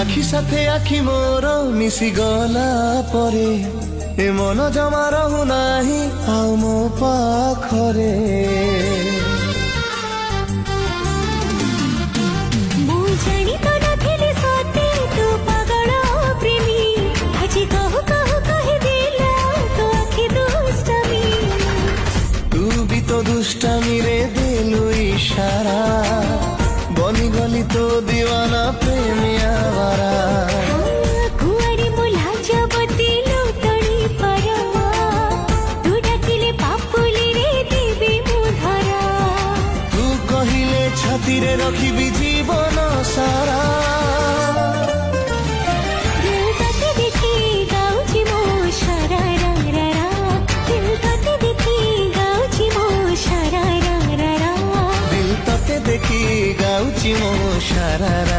আখি সাথে আখি মোর মিশি গলা পরে এ মন জমা রহু নাহি আও মো পাখরে। দুষ্টামি রে দিলু ইশারা বনি গলি তো দিওয়ানা প্রেমী আওয়ারা। কুয়ারি মুলা জবতি লুটনি পরমা তু ডাকিলে পাপুলি রে দিবি মুধরা। তু কহিলে ছাতিরে রখিবি জীবন সারা। দেখি গাউছি মো সারা।